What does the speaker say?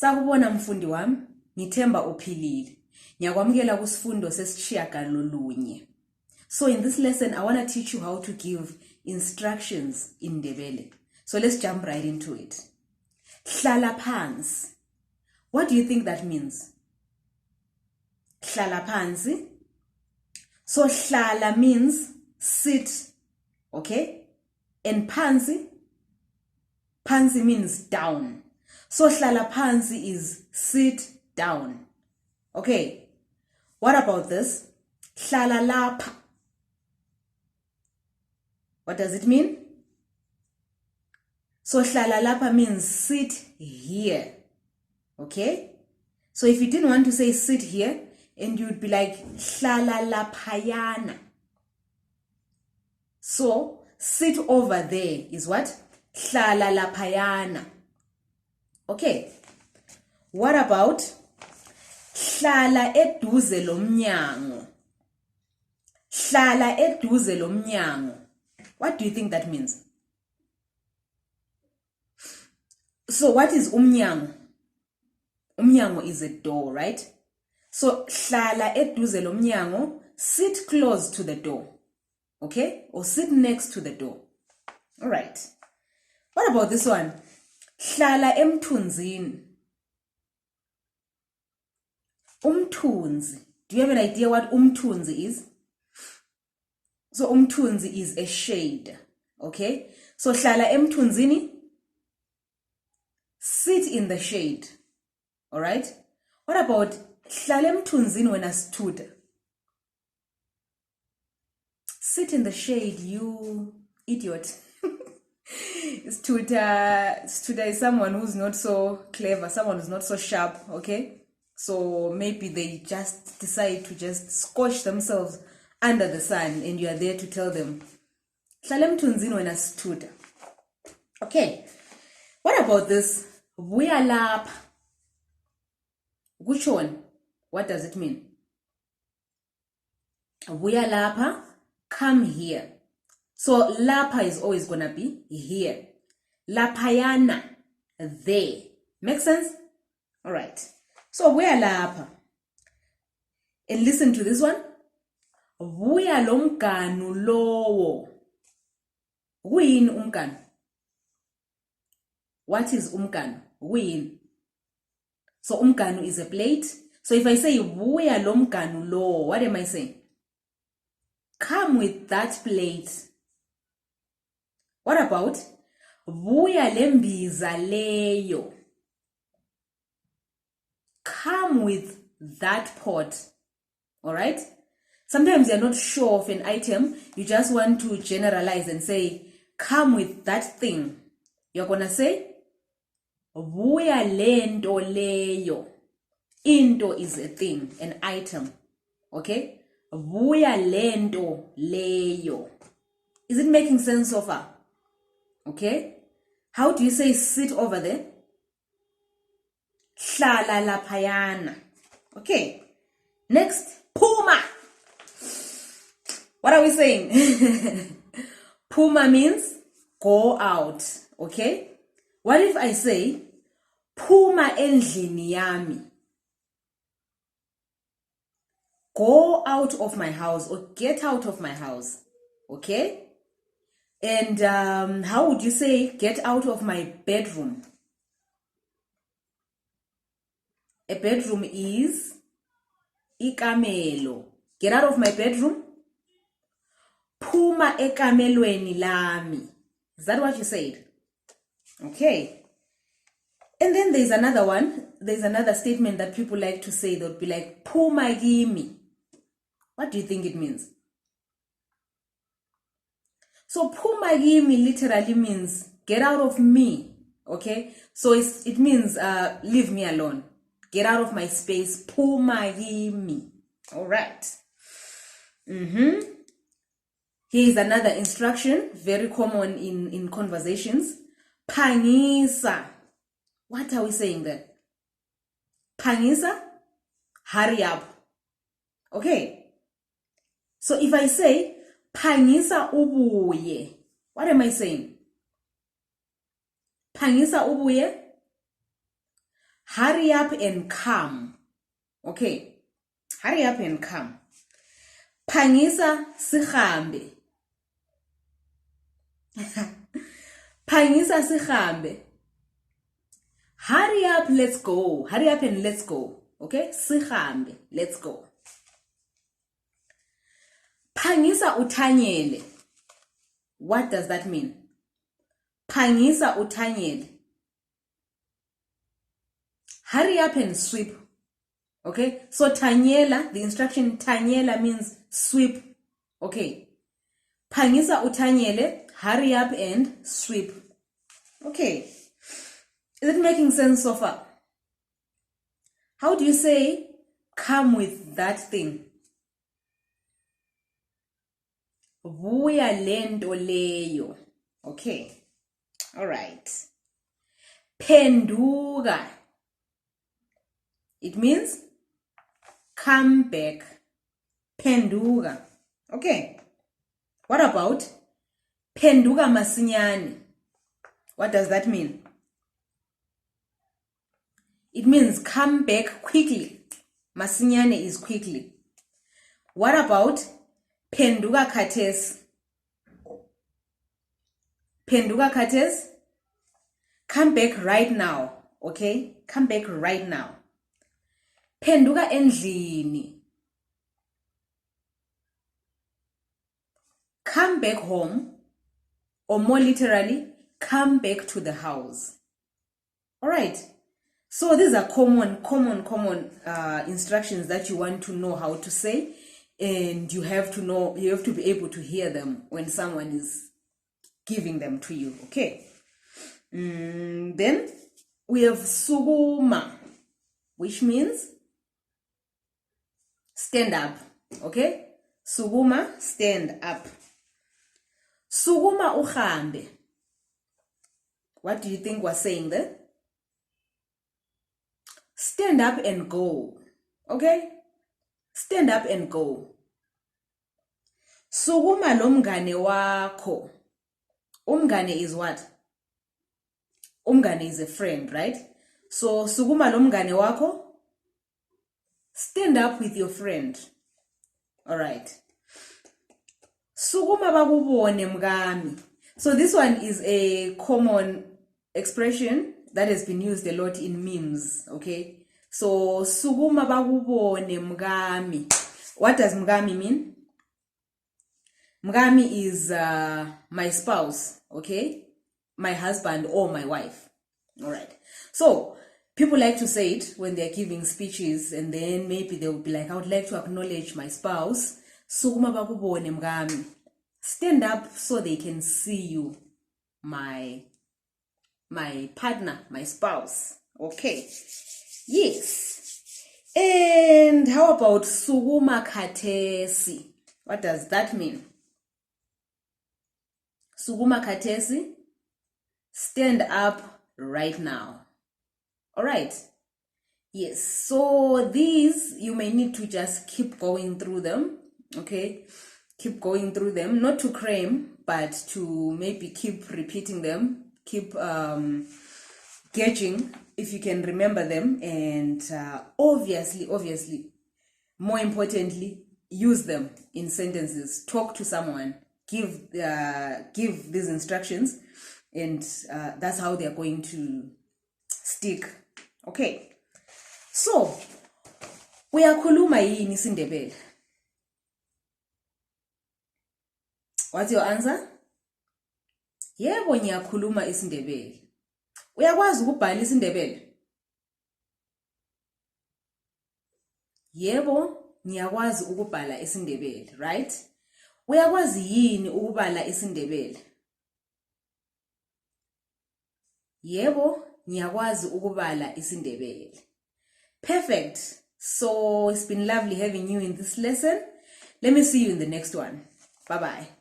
Sakubona mfundi wami, ngithemba uphilile. Ngiyakwamukela kusifundo sesitshiyagalolunye. So in this lesson, I want to teach you how to give instructions in Ndebele. So let's jump right into it. Hlala phansi. What do you think that means? Hlala phansi. So hlala means sit, okay? And phansi means down. So hlala phansi is sit down. Okay. What about this? Hlala lapha. What does it mean? So hlala lapha means sit here. Okay? So if you didn't want to say sit here, and you'd be like hlala laphayana. So sit over there is what? Hlala laphayana. Okay. What about hlala eduze lomnyango? Hlala eduze lomnyango. What do you think that means? So what is umnyango? Umnyango is a door, right? So hlala eduze lomnyango, sit close to the door. Okay? Or sit next to the door. All right. What about this one? Hlala emthunzini. Umthunzi. Do you have an idea what umthunzi is? So umthunzi is a shade. Okay? So hlala emthunzini, sit in the shade. All right? What about hlala emthunzini wena stood? Sit in the shade, you idiot. Studa is someone who's not so clever, someone who's not so sharp, okay? So maybe they just decide to just scorch themselves under the sun, and you are there to tell them, hlala emthunzini wena studa. Okay, what about this? Buya lapha. Which one? What does it mean? Buya lapha, come here. So lapha is always gonna be here. Laphayana, there. Make sense? All right. So buya lapha. And listen to this one. Buya lomganu lowo. Win umganu. What is umganu? Win. So umganu is a plate. So if I say buya lomganu lowo, what am I saying? Come with that plate. What about buya lembiza leyo? Come with that pot. All right? Sometimes you're not sure of an item. You just want to generalize and say, come with that thing. You're going to say, buya lento leyo. Into is a thing, an item. Okay? Buya lento leyo. Is it making sense so far? Okay? How do you say sit over there? Hlala laphayana. Okay. Next, phuma. What are we saying? Phuma means go out. Okay? What if I say phuma endlini yami? Go out of my house or get out of my house. Okay? And how would you say get out of my bedroom? A bedroom is ikamelo. Get out of my bedroom. Phuma ekamelweni lami. Is that what you said? Okay. And then there's another one. There's another statement that people like to say. They'll be like, phuma kimi. What do you think it means? So phuma kimi literally means get out of me. Okay? So it means leave me alone. Get out of my space. Phuma kimi. All right. Here's another instruction, very common in conversations. Phangisa. What are we saying there? Phangisa, hurry up. Okay. So if I say, phangisa ubuye, what am I saying? Phangisa ubuye, Hurry up and come. Okay. Hurry up and come. Phangisa sihambe. Phangisa sihambe. Hurry up, let's go. Hurry up and let's go. Okay? Sihambe, let's go. Phangisa uthanyele. What does that mean? Phangisa uthanyele. Hurry up and sweep. Okay? So thanyela, the instruction thanyela means sweep. Okay. Phangisa uthanyele, hurry up and sweep. Okay. Is it making sense so far? How do you say come with that thing? Vuya lento leyo. Okay. All right. Phenduka. It means come back. Phenduka. Okay. What about phenduka masinyane? What does that mean? It means come back quickly. Masinyane is quickly. What about phenduka khathesi? Phenduka khathesi? Come back right now. Okay? Come back right now. Phenduka endlini. Come back home. Or more literally, come back to the house. Alright. So these are common instructions that you want to know how to say, and you have to be able to hear them when someone is giving them to you. Okay. Then we have sukuma, which means stand up. Okay. Sukuma, stand up. Sukuma uhambe. What do you think we're saying there? Stand up and go. Okay? Stand up and go. Sukuma lomngane wakho. Umngane is what? Umngane is a friend, right? So sukuma lomngane wakho. Stand up with your friend. Alright. Sukuma bakubone mngami. So this one is a common expression that has been used a lot in memes, okay? So, sukuma bakubone mngami. What does mngami mean? Mngami is my spouse, okay? My husband or my wife. All right. So, people like to say it when they're giving speeches, and then maybe they'll be like, I would like to acknowledge my spouse. Sukuma bakubone mngami. Stand up so they can see you, my partner, my spouse. Okay. Yes. And how about sukuma khathesi? What does that mean? Sukuma khathesi, stand up right now. All right. Yes. So these, you may need to just keep going through them. Okay. Keep going through them, not to cram, but to maybe keep repeating them. Keep gauging if you can remember them, and obviously, more importantly, use them in sentences. Talk to someone, give these instructions, and that's how they're going to stick. Okay, so uyakhuluma yini isiNdebele? What's your answer? Yebo ngiyakhuluma isiNdebele. Uyakwazi ukubhala isiNdebele? Yebo ngiyakwazi ukubhala isiNdebele, right? Uyakwazi yini ukubala isiNdebele? Yebo ngiyakwazi ukubala isiNdebele. Perfect. So it's been lovely having you in this lesson. Let me see you in the next one. Bye-bye.